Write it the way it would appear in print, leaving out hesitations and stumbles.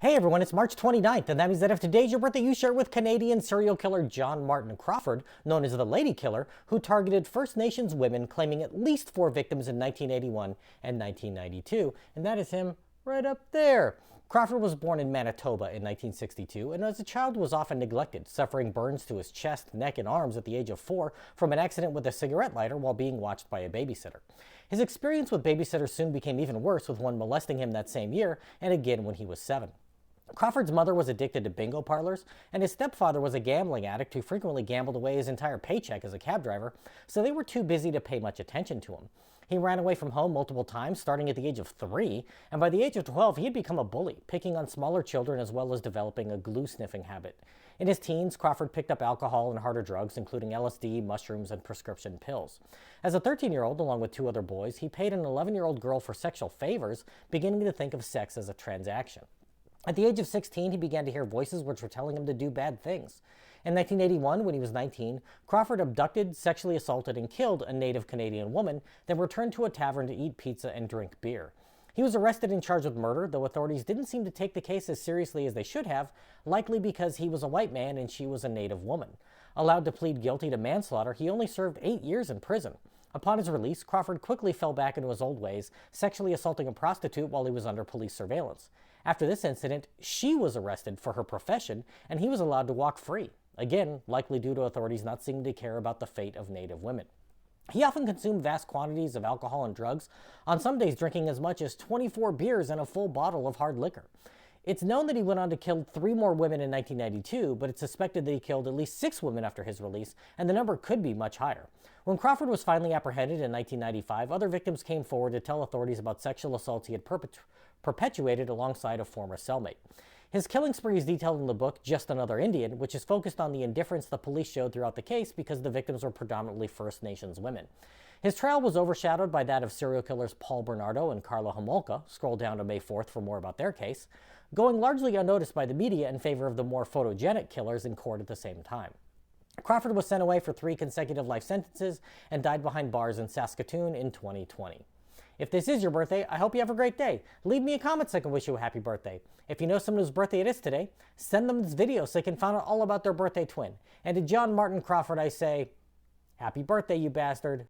Hey everyone, it's March 29th, and that means that if today's your birthday, you share it with Canadian serial killer John Martin Crawford, known as the Lady Killer, who targeted First Nations women, claiming at least 4 victims in 1981 and 1992, and that is him right up there. Crawford was born in Manitoba in 1962, and as a child was often neglected, suffering burns to his chest, neck, and arms at the age of 4 from an accident with a cigarette lighter while being watched by a babysitter. His experience with babysitters soon became even worse, with one molesting him that same year, and again when he was 7. Crawford's mother was addicted to bingo parlors, and his stepfather was a gambling addict who frequently gambled away his entire paycheck as a cab driver, so they were too busy to pay much attention to him. He ran away from home multiple times, starting at the age of 3, and by the age of 12, he had become a bully, picking on smaller children as well as developing a glue-sniffing habit. In his teens, Crawford picked up alcohol and harder drugs, including LSD, mushrooms, and prescription pills. As a 13-year-old, along with 2 other boys, he paid an 11-year-old girl for sexual favors, beginning to think of sex as a transaction. At the age of 16, he began to hear voices which were telling him to do bad things. In 1981, when he was 19, Crawford abducted, sexually assaulted, and killed a native Canadian woman, then returned to a tavern to eat pizza and drink beer. He was arrested and charged with murder, though authorities didn't seem to take the case as seriously as they should have, likely because he was a white man and she was a native woman. Allowed to plead guilty to manslaughter, he only served 8 years in prison. Upon his release, Crawford quickly fell back into his old ways, sexually assaulting a prostitute while he was under police surveillance. After this incident, she was arrested for her profession, and he was allowed to walk free, again, likely due to authorities not seeming to care about the fate of Native women. He often consumed vast quantities of alcohol and drugs, on some days drinking as much as 24 beers and a full bottle of hard liquor. It's known that he went on to kill 3 more women in 1992, but it's suspected that he killed at least 6 women after his release, and the number could be much higher. When Crawford was finally apprehended in 1995, other victims came forward to tell authorities about sexual assaults he had perpetuated alongside a former cellmate. His killing spree is detailed in the book Just Another Indian, which is focused on the indifference the police showed throughout the case because the victims were predominantly First Nations women. His trial was overshadowed by that of serial killers Paul Bernardo and Karla Homolka. Scroll down to May 4th for more about their case, going largely unnoticed by the media in favor of the more photogenic killers in court at the same time. Crawford was sent away for 3 consecutive life sentences and died behind bars in Saskatoon in 2020. If this is your birthday, I hope you have a great day. Leave me a comment so I can wish you a happy birthday. If you know someone whose birthday it is today, send them this video so they can find out all about their birthday twin. And to John Martin Crawford, I say, happy birthday, you bastard.